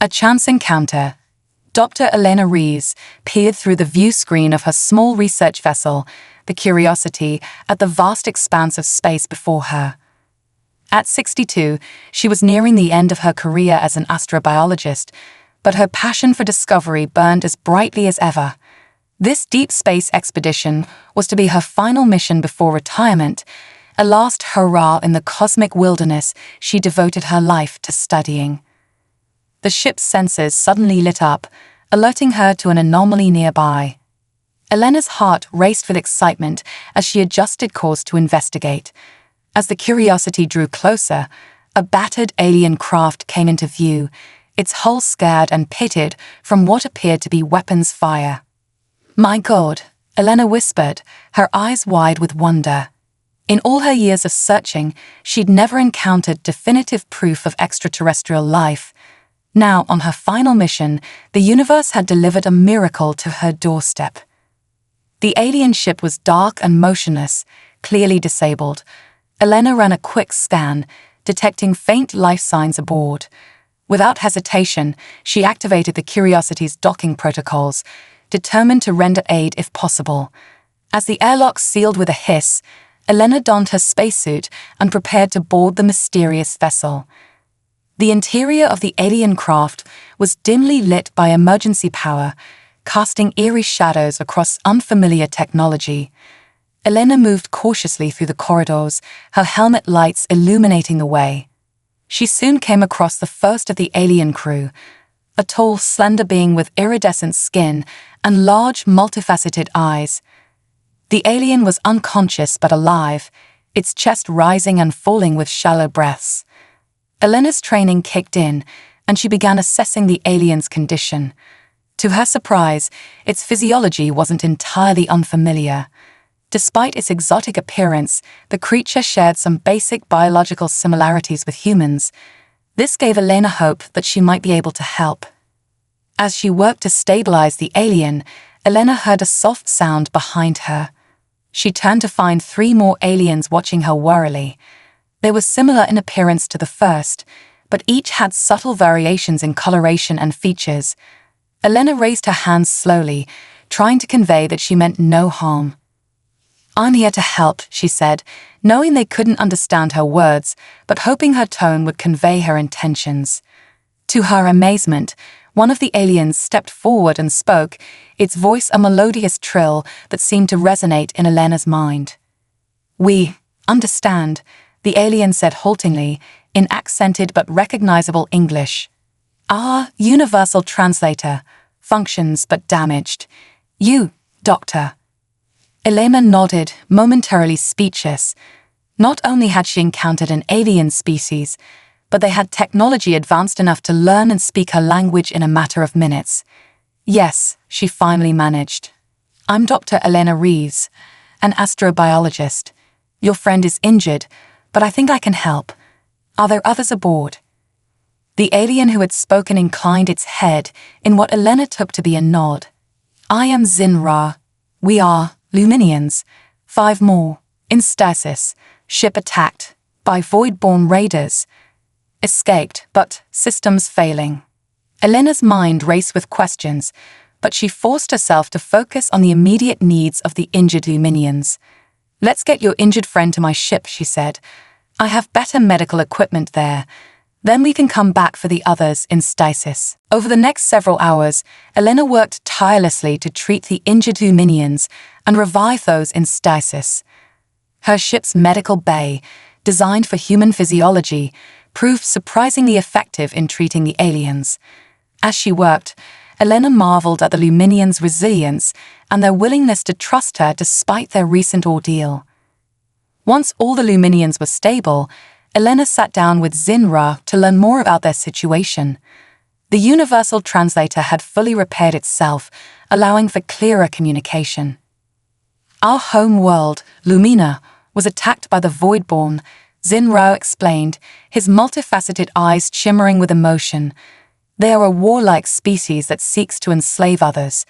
A chance encounter. Dr. Elena Reeves peered through the view screen of her small research vessel, the Curiosity, at the vast expanse of space before her. At 62, she was nearing the end of her career as an astrobiologist, but her passion for discovery burned as brightly as ever. This deep space expedition was to be her final mission before retirement, a last hurrah in the cosmic wilderness she devoted her life to studying. The ship's sensors suddenly lit up, alerting her to an anomaly nearby. Elena's heart raced with excitement as she adjusted course to investigate. As the Curiosity drew closer, a battered alien craft came into view, its hull scarred and pitted from what appeared to be weapons fire. "My God," Elena whispered, her eyes wide with wonder. In all her years of searching, she'd never encountered definitive proof of extraterrestrial life. Now, on her final mission, the universe had delivered a miracle to her doorstep. The alien ship was dark and motionless, clearly disabled. Elena ran a quick scan, detecting faint life signs aboard. Without hesitation, she activated the Curiosity's docking protocols, determined to render aid if possible. As the airlock sealed with a hiss, Elena donned her spacesuit and prepared to board the mysterious vessel. The interior of the alien craft was dimly lit by emergency power, casting eerie shadows across unfamiliar technology. Elena moved cautiously through the corridors, her helmet lights illuminating the way. She soon came across the first of the alien crew, a tall, slender being with iridescent skin and large, multifaceted eyes. The alien was unconscious but alive, its chest rising and falling with shallow breaths. Elena's training kicked in, and she began assessing the alien's condition. To her surprise, its physiology wasn't entirely unfamiliar. Despite its exotic appearance, the creature shared some basic biological similarities with humans. This gave Elena hope that she might be able to help. As she worked to stabilize the alien, Elena heard a soft sound behind her. She turned to find 3 more aliens watching her warily. They were similar in appearance to the first, but each had subtle variations in coloration and features. Elena raised her hands slowly, trying to convey that she meant no harm. "I'm here to help," she said, knowing they couldn't understand her words, but hoping her tone would convey her intentions. To her amazement, one of the aliens stepped forward and spoke, its voice a melodious trill that seemed to resonate in Elena's mind. "We understand," the alien said haltingly, in accented but recognizable English. "Our universal translator functions but damaged. You, Doctor." Elena nodded, momentarily speechless. Not only had she encountered an alien species, but they had technology advanced enough to learn and speak her language in a matter of minutes. "Yes," she finally managed. "I'm Dr. Elena Reeves, an astrobiologist. Your friend is injured, but I think I can help. Are there others aboard?" The alien who had spoken inclined its head in what Elena took to be a nod. "I am Zinra. We are Luminians. 5 more. In stasis. Ship attacked. By void-born raiders. Escaped, but systems failing." Elena's mind raced with questions, but she forced herself to focus on the immediate needs of the injured Luminians. "Let's get your injured friend to my ship," she said. "I have better medical equipment there. Then we can come back for the others in stasis." Over the next several hours, Elena worked tirelessly to treat the injured Luminians and revive those in stasis. Her ship's medical bay, designed for human physiology, proved surprisingly effective in treating the aliens. As she worked, Elena marveled at the Luminians' resilience and their willingness to trust her despite their recent ordeal. Once all the Luminians were stable, Elena sat down with Zinra to learn more about their situation. The universal translator had fully repaired itself, allowing for clearer communication. "Our home world, Lumina, was attacked by the Voidborn," Zinra explained, his multifaceted eyes shimmering with emotion. "They are a warlike species that seeks to enslave others.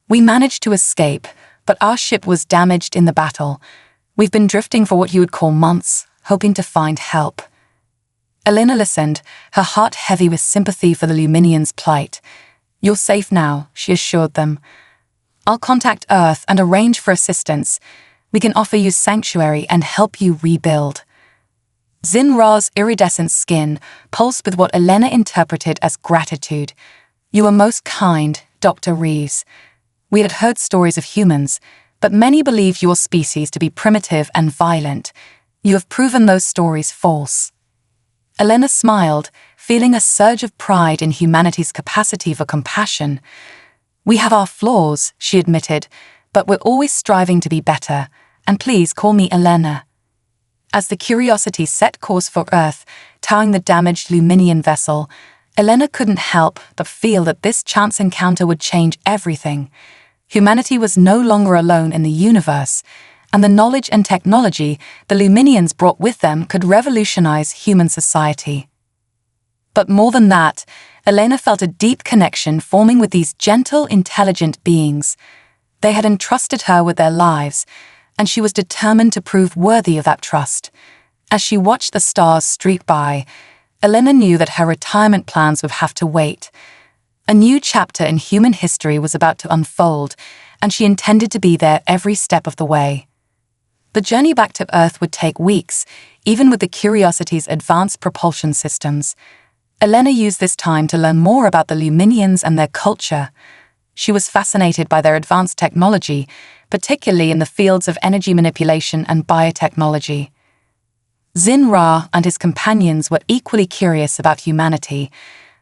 We managed to escape, but our ship was damaged in the battle. We've been drifting for what you would call months, hoping to find help." Elena listened, her heart heavy with sympathy for the Luminians' plight. "You're safe now," she assured them. "I'll contact Earth and arrange for assistance. We can offer you sanctuary and help you rebuild." Zin-Ra's iridescent skin pulsed with what Elena interpreted as gratitude. "You are most kind, Dr. Reeves. We had heard stories of humans, but many believed your species to be primitive and violent. You have proven those stories false." Elena smiled, feeling a surge of pride in humanity's capacity for compassion. "We have our flaws," she admitted, "but we're always striving to be better, and please call me Elena." As the Curiosity set course for Earth, towing the damaged Luminian vessel, Elena couldn't help but feel that this chance encounter would change everything. Humanity was no longer alone in the universe, and the knowledge and technology the Luminians brought with them could revolutionize human society. But more than that, Elena felt a deep connection forming with these gentle, intelligent beings. They had entrusted her with their lives, and she was determined to prove worthy of that trust. As she watched the stars streak by, Elena knew that her retirement plans would have to wait. A new chapter in human history was about to unfold, and she intended to be there every step of the way. The journey back to Earth would take weeks, even with the Curiosity's advanced propulsion systems. Elena used this time to learn more about the Luminians and their culture. She was fascinated by their advanced technology, particularly in the fields of energy manipulation and biotechnology. Zin-Ra and his companions were equally curious about humanity.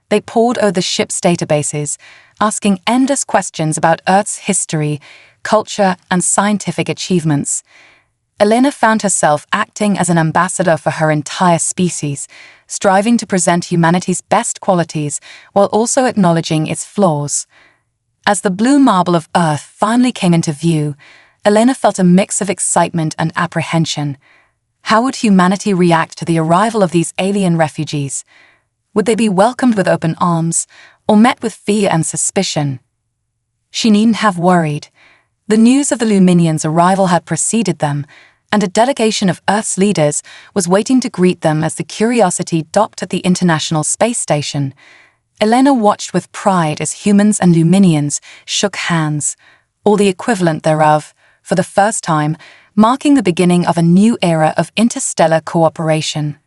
They pored over the ship's databases, asking endless questions about Earth's history, culture, and scientific achievements. Elena found herself acting as an ambassador for her entire species, striving to present humanity's best qualities while also acknowledging its flaws. As the blue marble of Earth finally came into view, Elena felt a mix of excitement and apprehension. How would humanity react to the arrival of these alien refugees? Would they be welcomed with open arms, or met with fear and suspicion? She needn't have worried. The news of the Luminians' arrival had preceded them, and a delegation of Earth's leaders was waiting to greet them as the Curiosity docked at the International Space Station. Elena watched with pride as humans and Luminians shook hands, or the equivalent thereof, for the first time, marking the beginning of a new era of interstellar cooperation.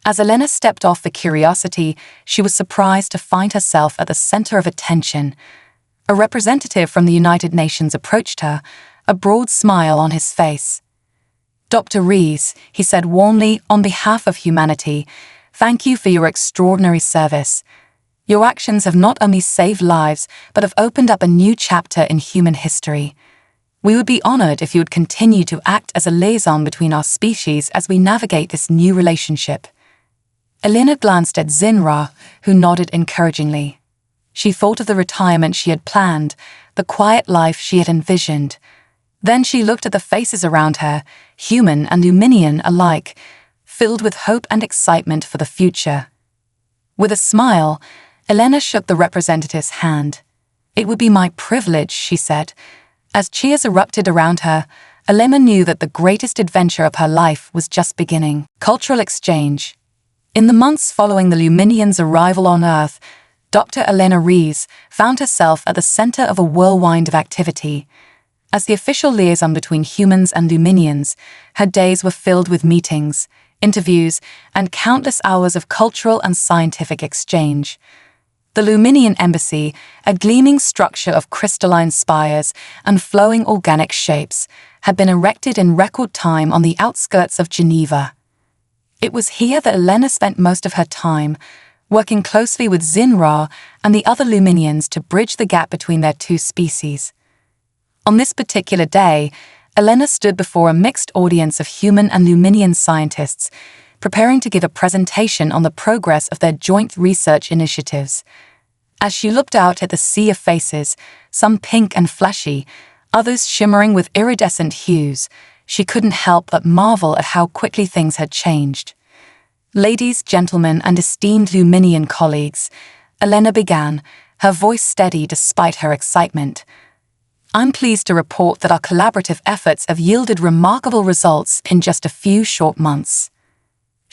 As Elena stepped off the Curiosity, she was surprised to find herself at the center of attention. A representative from the United Nations approached her, a broad smile on his face. "Dr. Rees," he said warmly, "on behalf of humanity, thank you for your extraordinary service. Your actions have not only saved lives, but have opened up a new chapter in human history. We would be honored if you would continue to act as a liaison between our species as we navigate this new relationship." Elena glanced at Zin-Ra, who nodded encouragingly. She thought of the retirement she had planned, the quiet life she had envisioned. Then she looked at the faces around her, human and Luminian alike, filled with hope and excitement for the future. With a smile, Elena shook the representative's hand. "It would be my privilege," she said. As cheers erupted around her, Elena knew that the greatest adventure of her life was just beginning. Cultural exchange. In the months following the Luminians' arrival on Earth, Dr. Elena Rees found herself at the center of a whirlwind of activity. As the official liaison between humans and Luminians, her days were filled with meetings, interviews, and countless hours of cultural and scientific exchange. The Luminian embassy, a gleaming structure of crystalline spires and flowing organic shapes, had been erected in record time on the outskirts of Geneva. It was here that Elena spent most of her time, working closely with Zin-Ra and the other Luminians to bridge the gap between their two species. On this particular day, Elena stood before a mixed audience of human and Luminian scientists, preparing to give a presentation on the progress of their joint research initiatives. As she looked out at the sea of faces, some pink and flashy, others shimmering with iridescent hues, she couldn't help but marvel at how quickly things had changed. "Ladies, gentlemen, and esteemed Luminian colleagues," Elena began, her voice steady despite her excitement. "I'm pleased to report that our collaborative efforts have yielded remarkable results in just a few short months."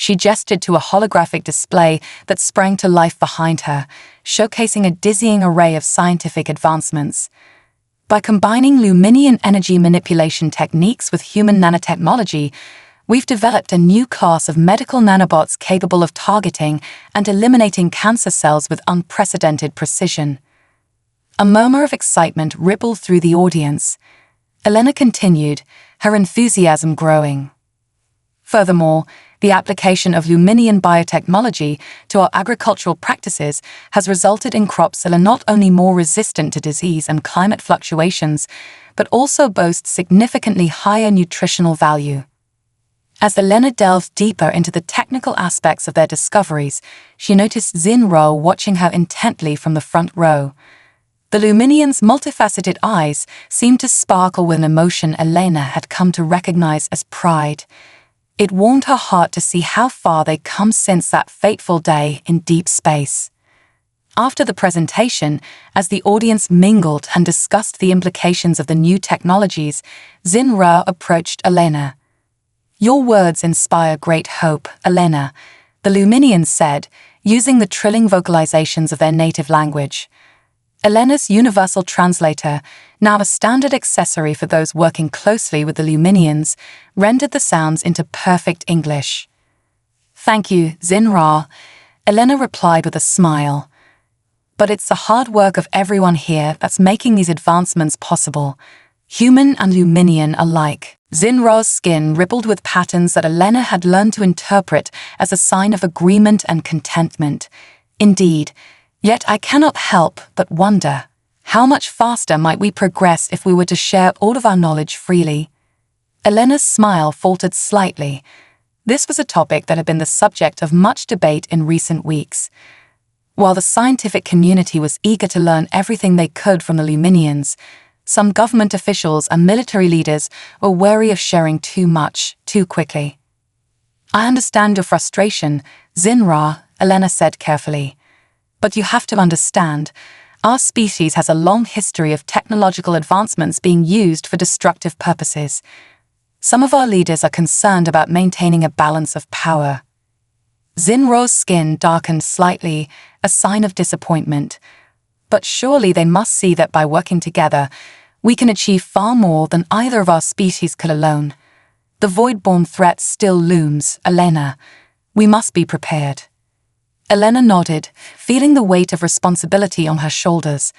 She gestured to a holographic display that sprang to life behind her, showcasing a dizzying array of scientific advancements. By combining Luminian energy manipulation techniques with human nanotechnology, we've developed a new class of medical nanobots capable of targeting and eliminating cancer cells with unprecedented precision. A murmur of excitement rippled through the audience. Elena continued, her enthusiasm growing. Furthermore, the application of Luminian biotechnology to our agricultural practices has resulted in crops that are not only more resistant to disease and climate fluctuations, but also boast significantly higher nutritional value. As Elena delved deeper into the technical aspects of their discoveries, she noticed Xinru watching her intently from the front row. The Luminian's multifaceted eyes seemed to sparkle with an emotion Elena had come to recognize as pride. It warmed her heart to see how far they'd come since that fateful day in deep space. After the presentation, as the audience mingled and discussed the implications of the new technologies, Xinru approached Elena. "Your words inspire great hope, Elena," the Luminian said, using the trilling vocalizations of their native language. Elena's universal translator, now a standard accessory for those working closely with the Luminians, rendered the sounds into perfect English. "Thank you, Xinru," Elena replied with a smile. "But it's the hard work of everyone here that's making these advancements possible, human and Luminian alike." Xinru's skin rippled with patterns that Elena had learned to interpret as a sign of agreement and contentment. "Indeed, yet I cannot help but wonder, how much faster might we progress if we were to share all of our knowledge freely?" Elena's smile faltered slightly. This was a topic that had been the subject of much debate in recent weeks. While the scientific community was eager to learn everything they could from the Luminians, some government officials and military leaders were wary of sharing too much, too quickly. "I understand your frustration, Xinru," Elena said carefully. "But you have to understand, our species has a long history of technological advancements being used for destructive purposes. Some of our leaders are concerned about maintaining a balance of power." Xinru's skin darkened slightly, a sign of disappointment. "But surely they must see that by working together, we can achieve far more than either of our species could alone. The void-born threat still looms, Elena. We must be prepared." Elena nodded, feeling the weight of responsibility on her shoulders.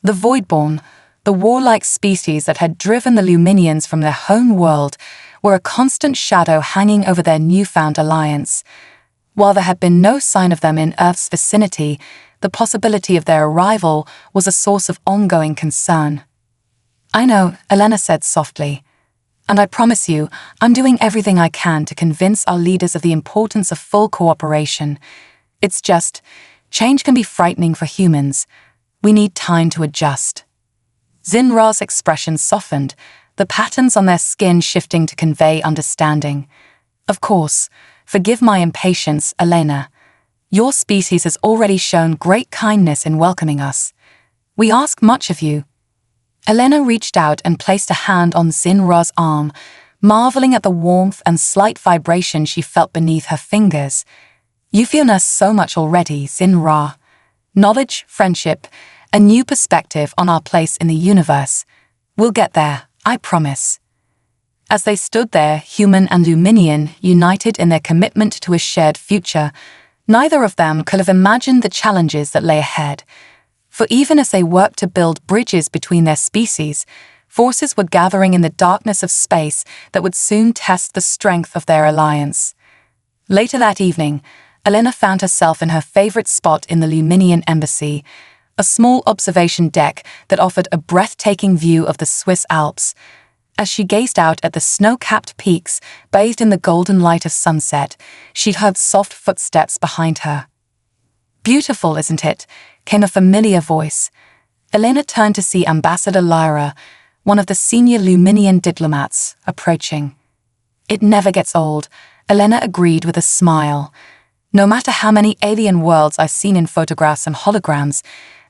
The void-born, the warlike species that had driven the Luminians from their home world, were a constant shadow hanging over their newfound alliance. While there had been no sign of them in Earth's vicinity, the possibility of their arrival was a source of ongoing concern. "I know," Elena said softly, "and I promise you, I'm doing everything I can to convince our leaders of the importance of full cooperation. It's just, change can be frightening for humans. We need time to adjust." Xinru's expression softened, the patterns on their skin shifting to convey understanding. "Of course, forgive my impatience, Elena. Your species has already shown great kindness in welcoming us. We ask much of you." Elena reached out and placed a hand on Xinru's arm, marveling at the warmth and slight vibration she felt beneath her fingers. "You've given us so much already, Xinru. Knowledge, friendship, a new perspective on our place in the universe. We'll get there, I promise." As they stood there, human and Luminian, united in their commitment to a shared future, neither of them could have imagined the challenges that lay ahead. For even as they worked to build bridges between their species, forces were gathering in the darkness of space that would soon test the strength of their alliance. Later that evening, Elena found herself in her favorite spot in the Luminian embassy, a small observation deck that offered a breathtaking view of the Swiss Alps. As she gazed out at the snow-capped peaks, bathed in the golden light of sunset, she heard soft footsteps behind her. "Beautiful, isn't it?" came a familiar voice. Elena turned to see Ambassador Lyra, one of the senior Luminian diplomats, approaching. "It never gets old," Elena agreed with a smile. "No matter how many alien worlds I've seen in photographs and holograms,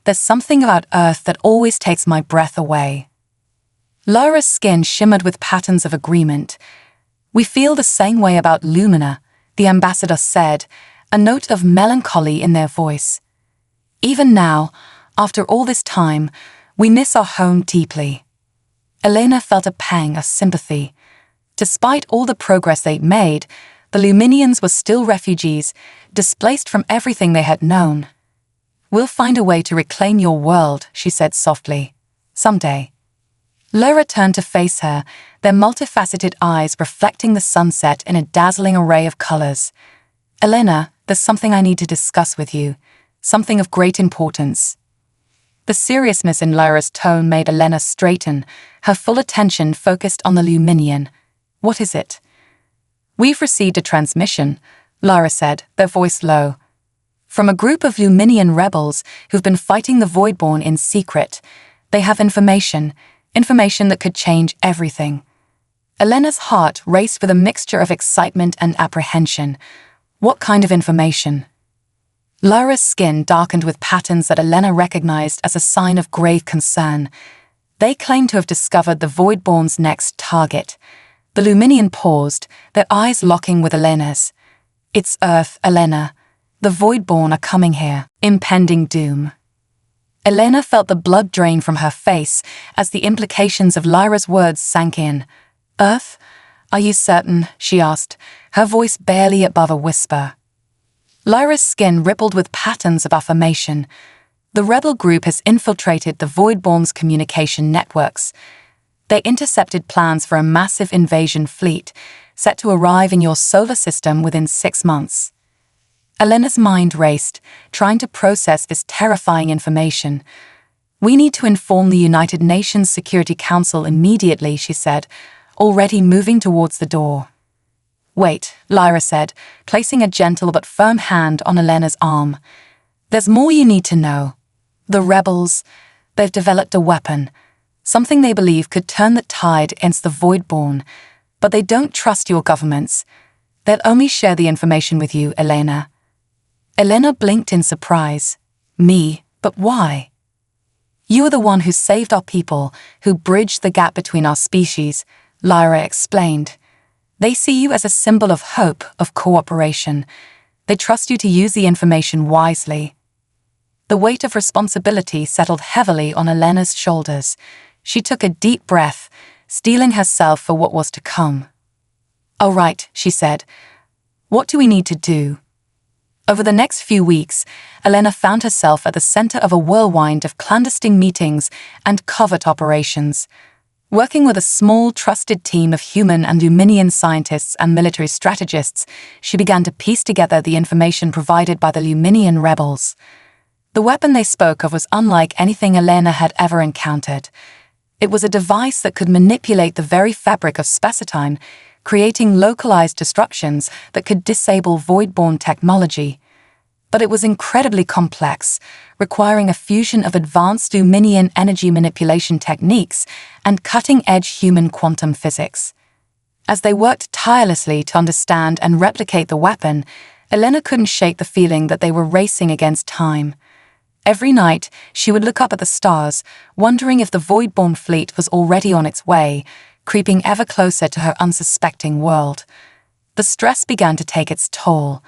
there's something about Earth that always takes my breath away." Lyra's skin shimmered with patterns of agreement. "We feel the same way about Lumina," the ambassador said, a note of melancholy in their voice. Even now, after all this time, we miss our home deeply. Elena felt a pang of sympathy. Despite all the progress they'd made, the Luminians were still refugees, displaced from everything they had known. We'll find a way to reclaim your world, she said softly. Someday. Lyra turned to face her, their multifaceted eyes reflecting the sunset in a dazzling array of colors. Elena, there's something I need to discuss with you, something of great importance. The seriousness in Lyra's tone made Elena straighten, her full attention focused on the Luminian. What is it? We've received a transmission, Lyra said, their voice low. From a group of Luminian rebels who've been fighting the Voidborn in secret. They have information that could change everything. Elena's heart raced with a mixture of excitement and apprehension. What kind of information? Lyra's skin darkened with patterns that Elena recognized as a sign of grave concern. They claimed to have discovered the Voidborn's next target. The Luminian paused, their eyes locking with Elena's. It's Earth, Elena. The Voidborn are coming here. Impending doom. Elena felt the blood drain from her face as the implications of Lyra's words sank in. Earth? Are you certain? She asked, her voice barely above a whisper. Lyra's skin rippled with patterns of affirmation. The rebel group has infiltrated the Voidborn's communication networks. They intercepted plans for a massive invasion fleet, set to arrive in your solar system within 6 months. Elena's mind raced, trying to process this terrifying information. We need to inform the United Nations Security Council immediately, she said, already moving towards the door. Wait, Lyra said, placing a gentle but firm hand on Elena's arm. There's more you need to know. The rebels, they've developed a weapon, something they believe could turn the tide against the Voidborn, but they don't trust your governments. They'll only share the information with you, Elena. Elena blinked in surprise. Me? But why? You are the one who saved our people, who bridged the gap between our species, Lyra explained. They see you as a symbol of hope, of cooperation. They trust you to use the information wisely. The weight of responsibility settled heavily on Elena's shoulders. She took a deep breath, steeling herself for what was to come. All right, she said. What do we need to do? Over the next few weeks, Elena found herself at the center of a whirlwind of clandestine meetings and covert operations. Working with a small, trusted team of human and Luminian scientists and military strategists, she began to piece together the information provided by the Luminian rebels. The weapon they spoke of was unlike anything Elena had ever encountered. It was a device that could manipulate the very fabric of space-time, creating localized disruptions that could disable Voidborn technology. But it was incredibly complex, requiring a fusion of advanced Luminian energy manipulation techniques and cutting-edge human quantum physics. As they worked tirelessly to understand and replicate the weapon, Elena couldn't shake the feeling that they were racing against time. Every night, she would look up at the stars, wondering if the Voidborn fleet was already on its way, creeping ever closer to her unsuspecting world. The stress began to take its toll.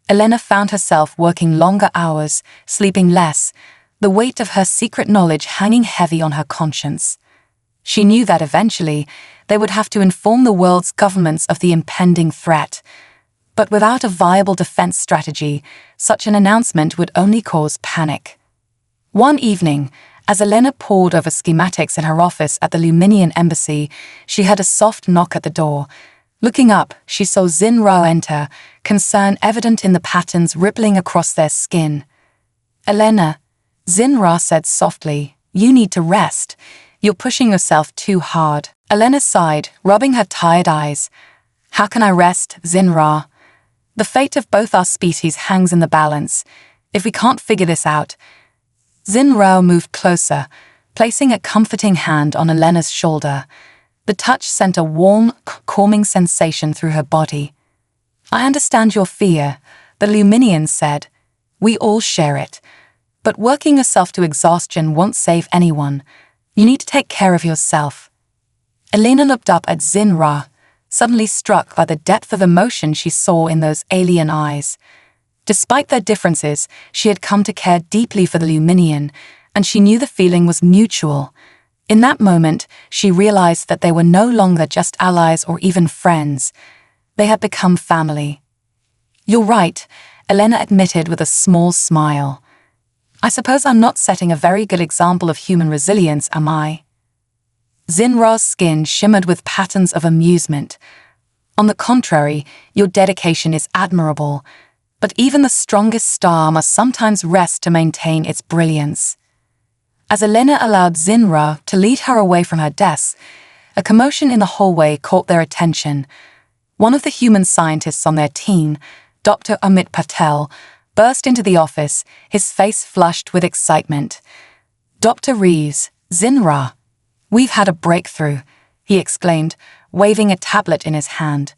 Elena found herself working longer hours, sleeping less, the weight of her secret knowledge hanging heavy on her conscience. She knew that eventually they would have to inform the world's governments of the impending threat. But without a viable defense strategy, such an announcement would only cause panic. One evening, as Elena pored over schematics in her office at the Luminian embassy, she heard a soft knock at the door. Looking up, she saw Xinra enter, concern evident in the patterns rippling across their skin. Elena, Xinra said softly, you need to rest. You're pushing yourself too hard. Elena sighed, rubbing her tired eyes. How can I rest, Xinra? The fate of both our species hangs in the balance. If we can't figure this out... Xinra moved closer, placing a comforting hand on Elena's shoulder. The touch sent a warm, calming sensation through her body. I understand your fear, the Luminians said. We all share it. But working yourself to exhaustion won't save anyone. You need to take care of yourself. Elena looked up at Xinra. suddenly struck by the depth of emotion she saw in those alien eyes. Despite their differences, she had come to care deeply for the Luminian, and she knew the feeling was mutual. In that moment, she realized that they were no longer just allies or even friends. They had become family. "You're right," Elena admitted with a small smile. "I suppose I'm not setting a very good example of human resilience, am I?" Zinra's skin shimmered with patterns of amusement. "On the contrary, your dedication is admirable, but even the strongest star must sometimes rest to maintain its brilliance." As Elena allowed Zinra to lead her away from her desk, a commotion in the hallway caught their attention. One of the human scientists on their team, Dr. Amit Patel, burst into the office, his face flushed with excitement. "Dr. Reeves, Zinra, we've had a breakthrough," he exclaimed, waving a tablet in his hand.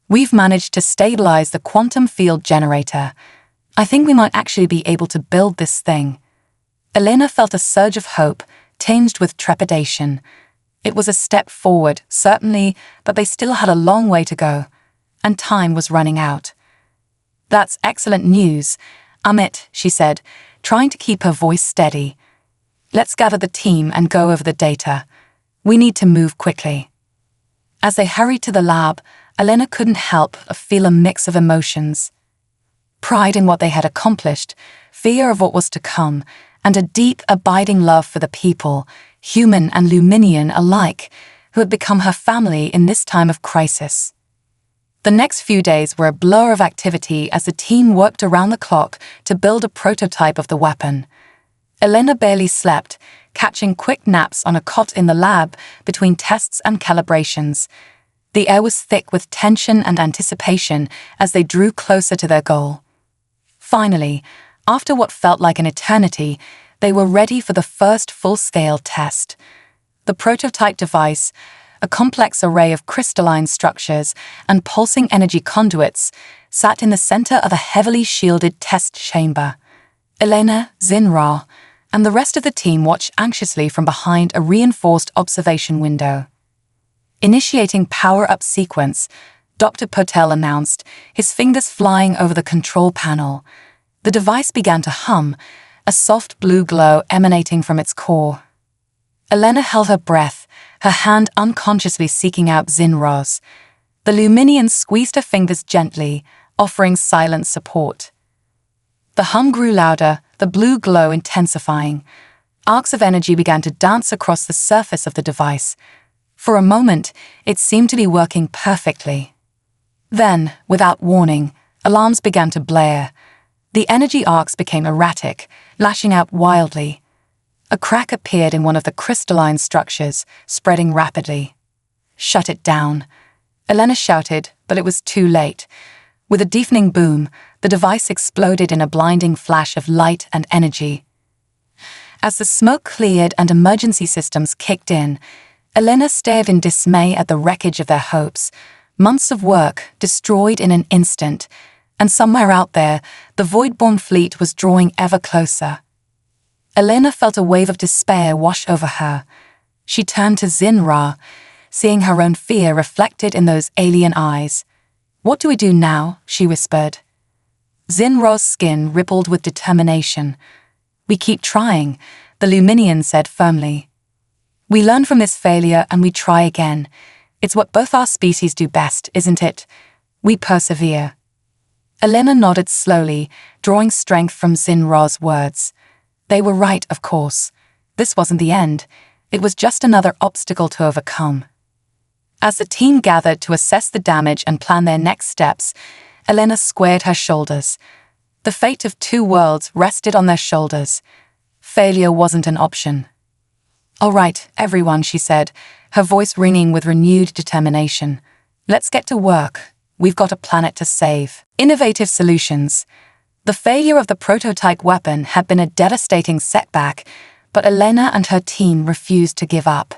"We've managed to stabilize the quantum field generator. I think we might actually be able to build this thing." Elena felt a surge of hope, tinged with trepidation. It was a step forward, certainly, but they still had a long way to go, and time was running out. "That's excellent news, Amit," she said, trying to keep her voice steady. "Let's gather the team and go over the data. We need to move quickly." As they hurried to the lab, Elena couldn't help but feel a mix of emotions. Pride in what they had accomplished, fear of what was to come, and a deep, abiding love for the people, human and Luminian alike, who had become her family in this time of crisis. The next few days were a blur of activity as the team worked around the clock to build a prototype of the weapon. Elena barely slept, catching quick naps on a cot in the lab between tests and calibrations. The air was thick with tension and anticipation as they drew closer to their goal. Finally, after what felt like an eternity, they were ready for the first full-scale test. The prototype device, a complex array of crystalline structures and pulsing energy conduits, sat in the center of a heavily shielded test chamber. Elena, Zinra, and the rest of the team watched anxiously from behind a reinforced observation window. Initiating power-up sequence, Dr. Patel announced, his fingers flying over the control panel. The device began to hum, a soft blue glow emanating from its core. Elena held her breath, her hand unconsciously seeking out Zinra's. The Luminian squeezed her fingers gently, offering silent support. The hum grew louder, the blue glow intensifying. Arcs of energy began to dance across the surface of the device. For a moment, it seemed to be working perfectly. Then, without warning, alarms began to blare. The energy arcs became erratic, lashing out wildly. A crack appeared in one of the crystalline structures, spreading rapidly. "Shut it down," Elena shouted, but it was too late. With a deafening boom, the device exploded in a blinding flash of light and energy. As the smoke cleared and emergency systems kicked in, Elena stared in dismay at the wreckage of their hopes. Months of work destroyed in an instant, and somewhere out there, the Voidborn fleet was drawing ever closer. Elena felt a wave of despair wash over her. She turned to Zinra, seeing her own fear reflected in those alien eyes. "What do we do now?" she whispered. Zinra's skin rippled with determination. "We keep trying," the Luminian said firmly. "We learn from this failure and we try again. It's what both our species do best, isn't it? We persevere." Elena nodded slowly, drawing strength from Zinra's words. They were right, of course. This wasn't the end. It was just another obstacle to overcome. As the team gathered to assess the damage and plan their next steps, Elena squared her shoulders. The fate of two worlds rested on their shoulders. Failure wasn't an option. "All right, everyone," she said, her voice ringing with renewed determination. "Let's get to work. We've got a planet to save." Innovative solutions. The failure of the prototype weapon had been a devastating setback, but Elena and her team refused to give up.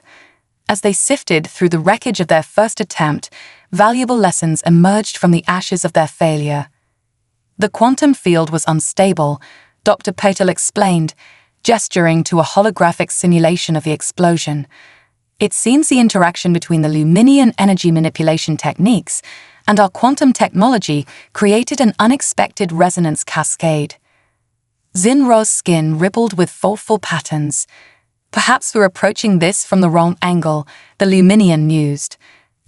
As they sifted through the wreckage of their first attempt, valuable lessons emerged from the ashes of their failure. The quantum field was unstable, Dr. Patel explained, gesturing to a holographic simulation of the explosion. It seems the interaction between the Luminian energy manipulation techniques and our quantum technology created an unexpected resonance cascade. Xinruo's skin rippled with thoughtful patterns. Perhaps we're approaching this from the wrong angle, the Luminian mused.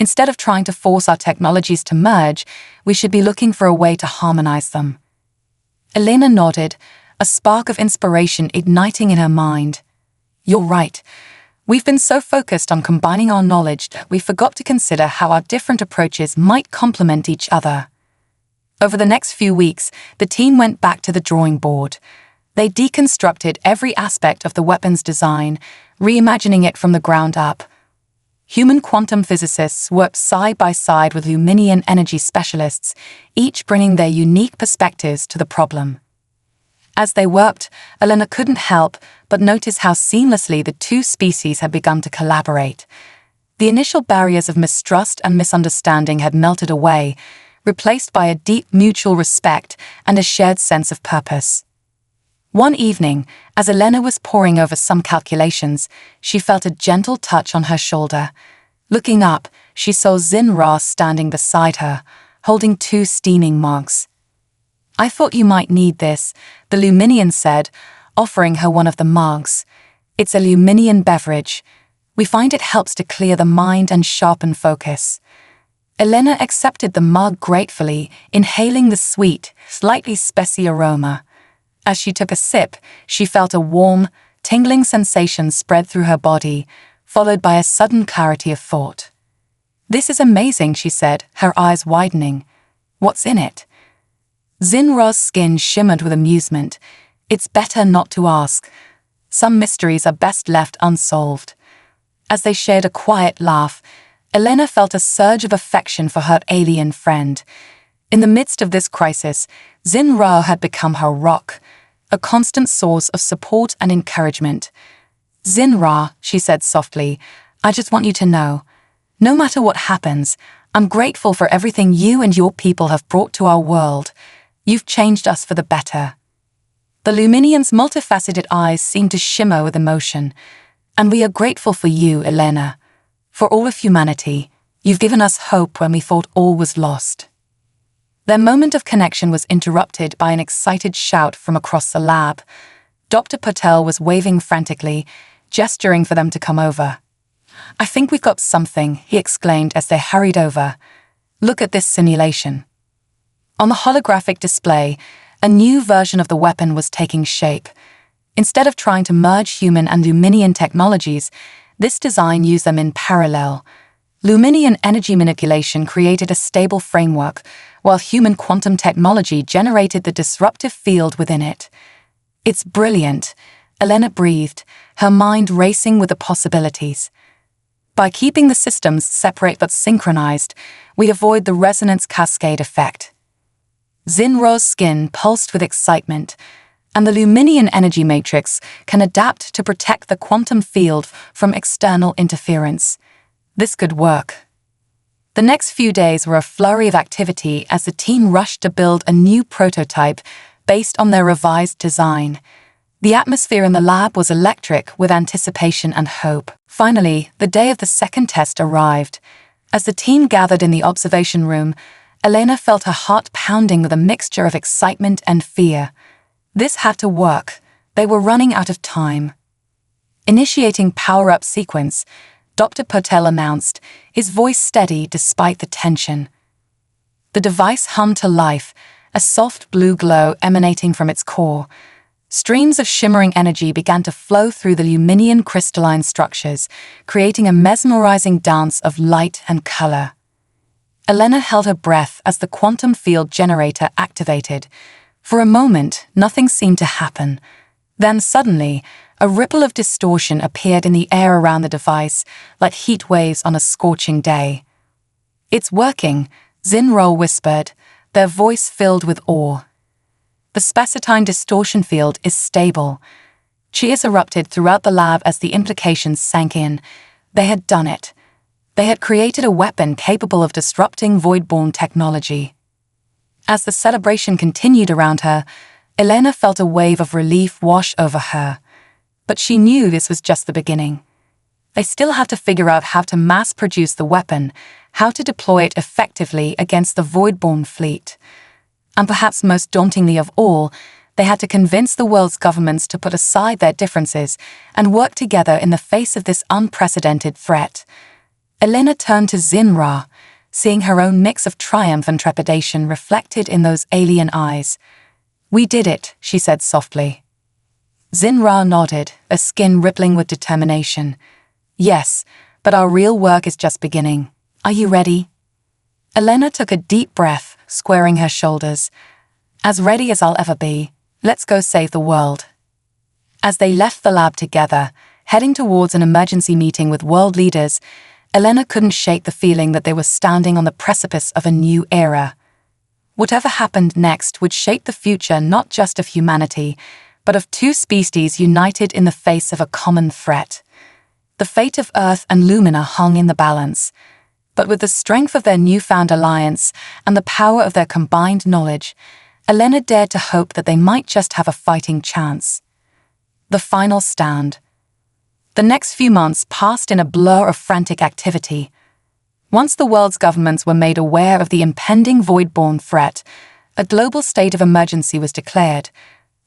Instead of trying to force our technologies to merge, we should be looking for a way to harmonize them. Elena nodded, a spark of inspiration igniting in her mind. You're right. We've been so focused on combining our knowledge that we forgot to consider how our different approaches might complement each other. Over the next few weeks, the team went back to the drawing board. They deconstructed every aspect of the weapon's design, reimagining it from the ground up. Human quantum physicists worked side by side with Luminian energy specialists, each bringing their unique perspectives to the problem. As they worked, Elena couldn't help but notice how seamlessly the two species had begun to collaborate. The initial barriers of mistrust and misunderstanding had melted away, replaced by a deep mutual respect and a shared sense of purpose. One evening, as Elena was poring over some calculations, she felt a gentle touch on her shoulder. Looking up, she saw Xinruo standing beside her, holding two steaming mugs. I thought you might need this, the Luminian said, offering her one of the mugs. It's a Luminian beverage. We find it helps to clear the mind and sharpen focus. Elena accepted the mug gratefully, inhaling the sweet, slightly spicy aroma. As she took a sip, she felt a warm, tingling sensation spread through her body, followed by a sudden clarity of thought. This is amazing, she said, her eyes widening. What's in it? Xinruo's skin shimmered with amusement. It's better not to ask. Some mysteries are best left unsolved. As they shared a quiet laugh, Elena felt a surge of affection for her alien friend. In the midst of this crisis, Xinruo had become her rock, a constant source of support and encouragement. Xinruo, she said softly, I just want you to know, no matter what happens, I'm grateful for everything you and your people have brought to our world. You've changed us for the better. The Luminian's multifaceted eyes seemed to shimmer with emotion. And we are grateful for you, Elena. For all of humanity, you've given us hope when we thought all was lost. Their moment of connection was interrupted by an excited shout from across the lab. Dr. Patel was waving frantically, gesturing for them to come over. I think we've got something, he exclaimed as they hurried over. Look at this simulation. On the holographic display, a new version of the weapon was taking shape. Instead of trying to merge human and Luminian technologies, this design used them in parallel. Luminian energy manipulation created a stable framework, while human quantum technology generated the disruptive field within it. It's brilliant, Elena breathed, her mind racing with the possibilities. By keeping the systems separate but synchronized, we avoid the resonance cascade effect. Xinruo's skin pulsed with excitement, and the Luminian energy matrix can adapt to protect the quantum field from external interference. This could work. The next few days were a flurry of activity as the team rushed to build a new prototype based on their revised design. The atmosphere in the lab was electric with anticipation and hope. Finally, the day of the second test arrived. As the team gathered in the observation room, Elena felt her heart pounding with a mixture of excitement and fear. This had to work. They were running out of time. Initiating power-up sequence, Dr. Patel announced, his voice steady despite the tension. The device hummed to life, a soft blue glow emanating from its core. Streams of shimmering energy began to flow through the Luminian crystalline structures, creating a mesmerizing dance of light and color. Elena held her breath as the quantum field generator activated. For a moment, nothing seemed to happen. Then suddenly, a ripple of distortion appeared in the air around the device, like heat waves on a scorching day. It's working, Xinruo whispered, their voice filled with awe. The spacetine distortion field is stable. Cheers erupted throughout the lab as the implications sank in. They had done it. They had created a weapon capable of disrupting void-born technology. As the celebration continued around her, Elena felt a wave of relief wash over her. But she knew this was just the beginning. They still have to figure out how to mass-produce the weapon, how to deploy it effectively against the Voidborn fleet. And perhaps most dauntingly of all, they had to convince the world's governments to put aside their differences and work together in the face of this unprecedented threat. Elena turned to Zinra, seeing her own mix of triumph and trepidation reflected in those alien eyes. "We did it," she said softly. Zinra nodded, her skin rippling with determination. "Yes, but our real work is just beginning. Are you ready?" Elena took a deep breath, squaring her shoulders. "As ready as I'll ever be. Let's go save the world." As they left the lab together, heading towards an emergency meeting with world leaders, Elena couldn't shake the feeling that they were standing on the precipice of a new era. Whatever happened next would shape the future not just of humanity, but of two species united in the face of a common threat. The fate of Earth and Lumina hung in the balance, but with the strength of their newfound alliance and the power of their combined knowledge, Elena dared to hope that they might just have a fighting chance. The final stand. The next few months passed in a blur of frantic activity. Once the world's governments were made aware of the impending Voidborn threat, a global state of emergency was declared.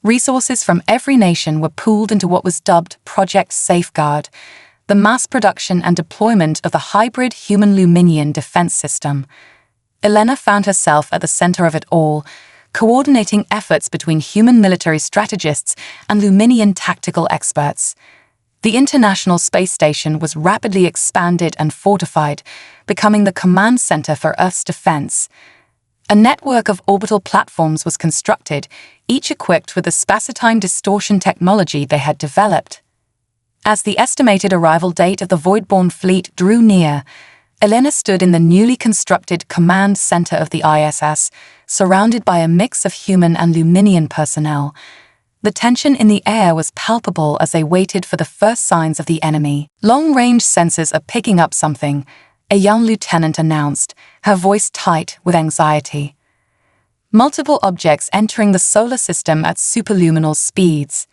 Resources from every nation were pooled into what was dubbed Project Safeguard, the mass production and deployment of the hybrid human-Luminian defense system. Elena found herself at the center of it all, coordinating efforts between human military strategists and Luminian tactical experts. The International Space Station was rapidly expanded and fortified, becoming the command center for Earth's defense. A network of orbital platforms was constructed, each equipped with the spacetime distortion technology they had developed. As the estimated arrival date of the Voidborn fleet drew near, Elena stood in the newly constructed command center of the ISS, surrounded by a mix of human and Luminian personnel. The tension in the air was palpable as they waited for the first signs of the enemy. "Long-range sensors are picking up something," a young lieutenant announced, her voice tight with anxiety. Multiple objects entering the solar system at superluminal speeds.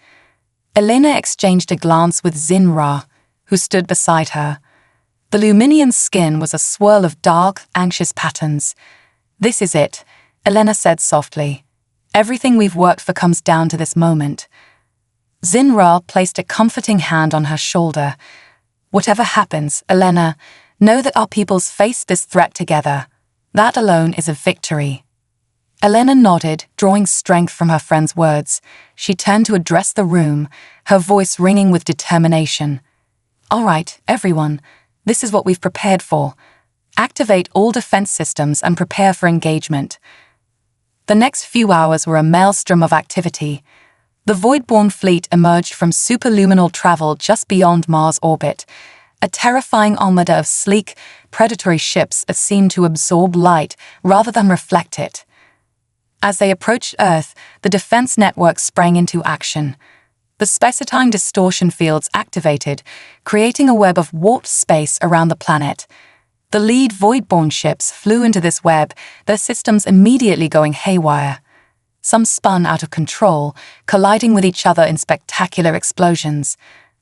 Elena exchanged a glance with Zinra, who stood beside her. The Luminian skin was a swirl of dark, anxious patterns. "This is it," Elena said softly. "Everything we've worked for comes down to this moment." Zinra placed a comforting hand on her shoulder. "Whatever happens, Elena, know that our peoples face this threat together. That alone is a victory." Elena nodded, drawing strength from her friend's words. She turned to address the room, her voice ringing with determination. "All right, everyone, this is what we've prepared for. Activate all defense systems and prepare for engagement." The next few hours were a maelstrom of activity. The Voidborn fleet emerged from superluminal travel just beyond Mars' orbit, a terrifying armada of sleek, predatory ships that seemed to absorb light rather than reflect it. As they approached Earth, the defense network sprang into action. The spacetime distortion fields activated, creating a web of warped space around the planet. The lead Voidborn ships flew into this web, their systems immediately going haywire. Some spun out of control, colliding with each other in spectacular explosions.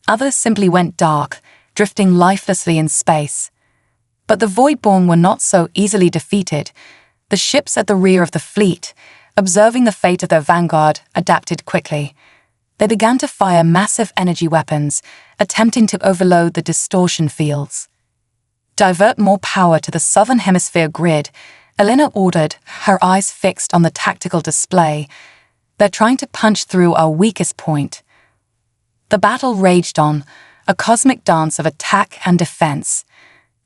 Others simply went dark, drifting lifelessly in space. But the Voidborn were not so easily defeated. The ships at the rear of the fleet, observing the fate of their vanguard, adapted quickly. They began to fire massive energy weapons, attempting to overload the distortion fields. "Divert more power to the southern hemisphere grid," Elena ordered, her eyes fixed on the tactical display. "They're trying to punch through our weakest point." The battle raged on, a cosmic dance of attack and defense.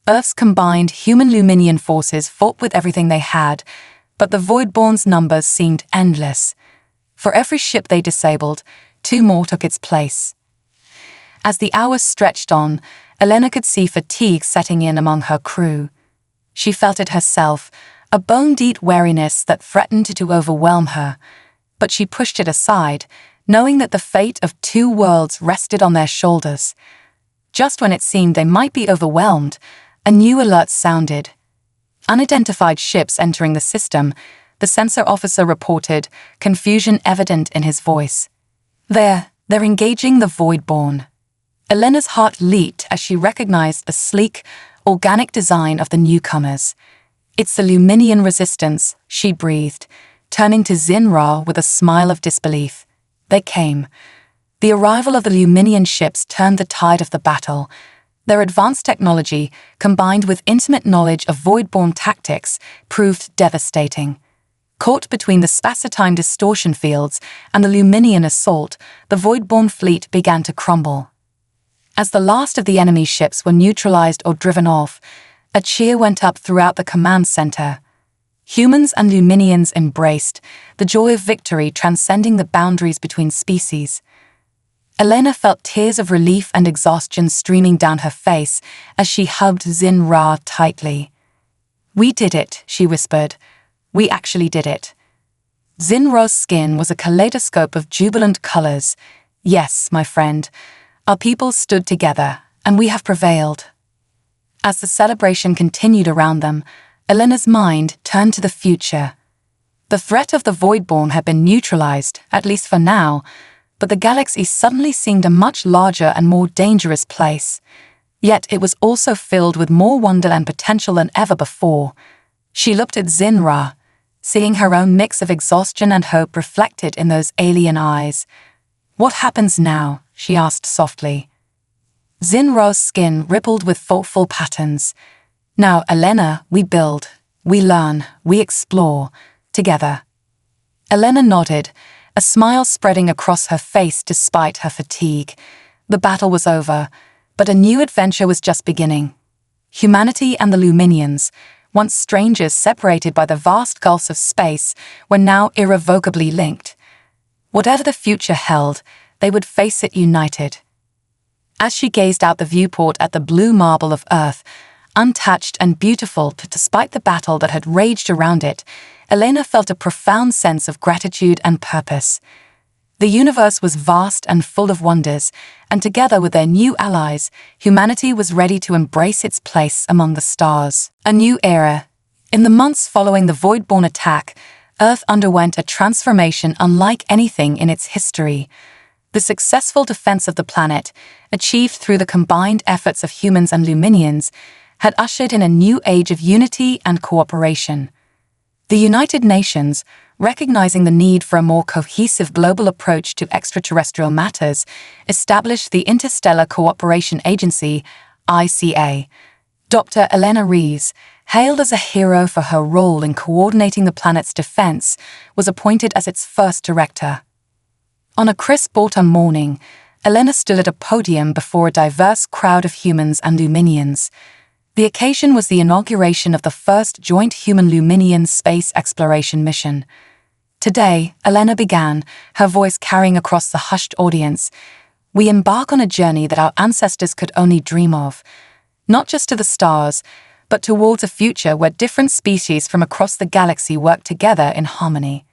Earth's combined human-Luminian forces fought with everything they had, but the Voidborn's numbers seemed endless. For every ship they disabled, 2 more took its place. As the hours stretched on, Elena could see fatigue setting in among her crew. She felt it herself, a bone-deep weariness that threatened to overwhelm her. But she pushed it aside, knowing that the fate of 2 worlds rested on their shoulders. Just when it seemed they might be overwhelmed, a new alert sounded. Unidentified ships entering the system, the sensor officer reported, confusion evident in his voice. They're engaging the Voidborn." Elena's heart leaped as she recognized the sleek, organic design of the newcomers. "It's the Luminian resistance," she breathed, turning to Xinra with a smile of disbelief. They came. The arrival of the Luminian ships turned the tide of the battle. Their advanced technology, combined with intimate knowledge of void-born tactics, proved devastating. Caught between the spacetime distortion fields and the Luminian assault, the void-born fleet began to crumble. As the last of the enemy ships were neutralized or driven off, a cheer went up throughout the command center. Humans and Luminians embraced, the joy of victory transcending the boundaries between species. Elena felt tears of relief and exhaustion streaming down her face as she hugged Xinra tightly. "We did it," she whispered. "We actually did it." Xinra's skin was a kaleidoscope of jubilant colors. "Yes, my friend, our people stood together, and we have prevailed." As the celebration continued around them, Elena's mind turned to the future. The threat of the Voidborn had been neutralized, at least for now, but the galaxy suddenly seemed a much larger and more dangerous place. Yet it was also filled with more wonder and potential than ever before. She looked at Xinra, seeing her own mix of exhaustion and hope reflected in those alien eyes. "What happens now?" she asked softly. Xinra's skin rippled with thoughtful patterns. "Now, Elena, we build, we learn, we explore, together." Elena nodded, a smile spreading across her face despite her fatigue. The battle was over, but a new adventure was just beginning. Humanity and the Luminians, once strangers separated by the vast gulfs of space, were now irrevocably linked. Whatever the future held, they would face it united. As she gazed out the viewport at the blue marble of Earth, untouched and beautiful despite the battle that had raged around it, Elena felt a profound sense of gratitude and purpose. The universe was vast and full of wonders, and together with their new allies, humanity was ready to embrace its place among the stars. A new era. In the months following the Voidborn attack, Earth underwent a transformation unlike anything in its history. The successful defense of the planet, achieved through the combined efforts of humans and Luminians, had ushered in a new age of unity and cooperation. The United Nations, recognizing the need for a more cohesive global approach to extraterrestrial matters, established the Interstellar Cooperation Agency, ICA. Dr. Elena Rees, hailed as a hero for her role in coordinating the planet's defense, was appointed as its first director. On a crisp autumn morning, Elena stood at a podium before a diverse crowd of humans and Luminians. The occasion was the inauguration of the first joint human-Luminian space exploration mission. Today, Elena began, her voice carrying across the hushed audience. "We embark on a journey that our ancestors could only dream of, not just to the stars, but towards a future where different species from across the galaxy work together in harmony."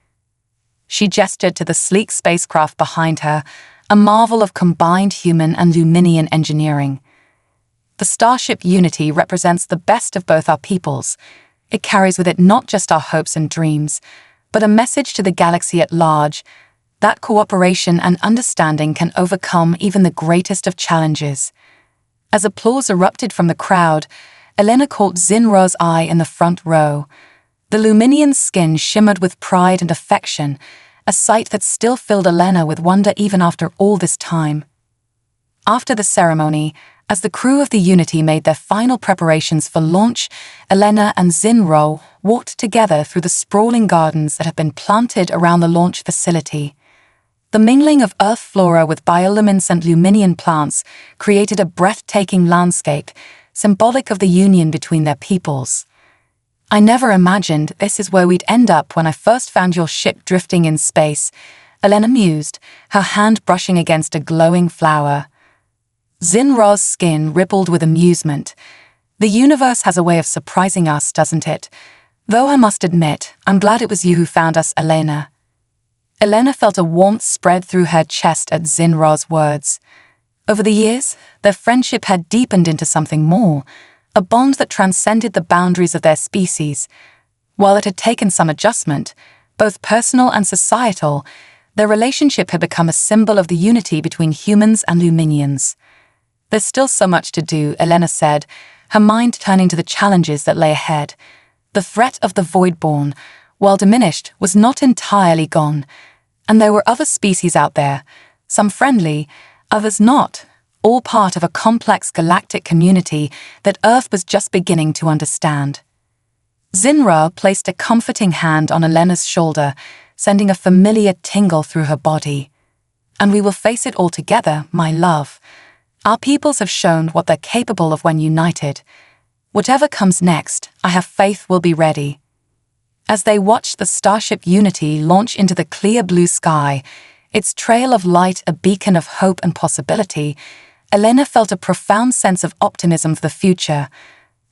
She gestured to the sleek spacecraft behind her, a marvel of combined human and Luminian engineering. The Starship Unity represents the best of both our peoples. It carries with it not just our hopes and dreams, but a message to the galaxy at large that cooperation and understanding can overcome even the greatest of challenges. As applause erupted from the crowd, Elena caught Xinra's eye in the front row. The Luminian's skin shimmered with pride and affection, a sight that still filled Elena with wonder even after all this time. After the ceremony, as the crew of the Unity made their final preparations for launch, Elena and Xinra walked together through the sprawling gardens that had been planted around the launch facility. The mingling of Earth flora with bioluminescent Luminian plants created a breathtaking landscape, symbolic of the union between their peoples. "I never imagined this is where we'd end up when I first found your ship drifting in space," Elena mused, her hand brushing against a glowing flower. Xinra's skin rippled with amusement. "The universe has a way of surprising us, doesn't it? Though I must admit, I'm glad it was you who found us, Elena." Elena felt a warmth spread through her chest at Xinra's words. Over the years, their friendship had deepened into something more, a bond that transcended the boundaries of their species. While it had taken some adjustment, both personal and societal, their relationship had become a symbol of the unity between humans and Luminians. There's still so much to do, Elena said, her mind turning to the challenges that lay ahead. The threat of the Voidborn, while diminished, was not entirely gone, and there were other species out there, some friendly, others not, all part of a complex galactic community that Earth was just beginning to understand. Zinra placed a comforting hand on Elena's shoulder, sending a familiar tingle through her body. And we will face it all together, my love. Our peoples have shown what they're capable of when united. Whatever comes next, I have faith will be ready. As they watched the starship Unity launch into the clear blue sky, its trail of light a beacon of hope and possibility, Elena felt a profound sense of optimism for the future.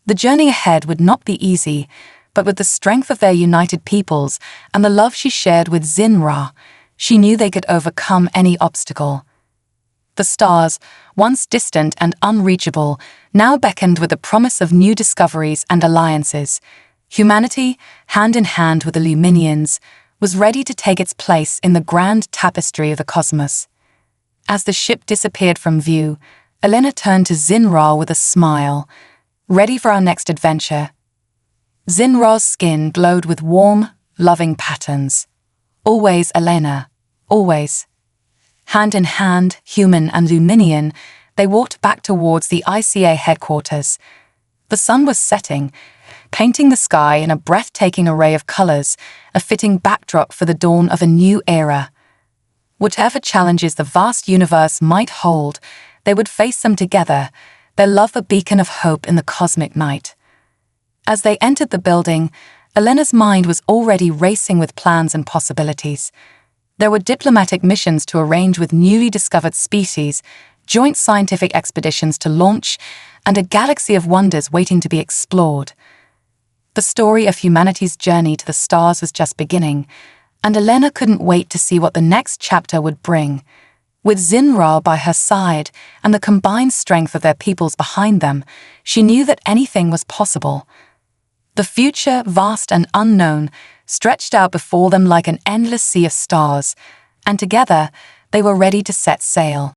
The journey ahead would not be easy, but with the strength of their united peoples and the love she shared with Zinra, she knew they could overcome any obstacle. The stars, once distant and unreachable, now beckoned with the promise of new discoveries and alliances. Humanity, hand in hand with the Luminians, was ready to take its place in the grand tapestry of the cosmos. As the ship disappeared from view, Elena turned to Zinra with a smile. Ready for our next adventure? Zinra's skin glowed with warm, loving patterns. Always, Elena, always. Hand in hand, human and Luminian, they walked back towards the ICA headquarters. The sun was setting, painting the sky in a breathtaking array of colors, a fitting backdrop for the dawn of a new era. Whatever challenges the vast universe might hold, they would face them together, their love a beacon of hope in the cosmic night. As they entered the building, Elena's mind was already racing with plans and possibilities. There were diplomatic missions to arrange with newly discovered species, joint scientific expeditions to launch, and a galaxy of wonders waiting to be explored. The story of humanity's journey to the stars was just beginning, and Elena couldn't wait to see what the next chapter would bring. With Zinra by her side and the combined strength of their peoples behind them, she knew that anything was possible. The future, vast and unknown, stretched out before them like an endless sea of stars, and together they were ready to set sail.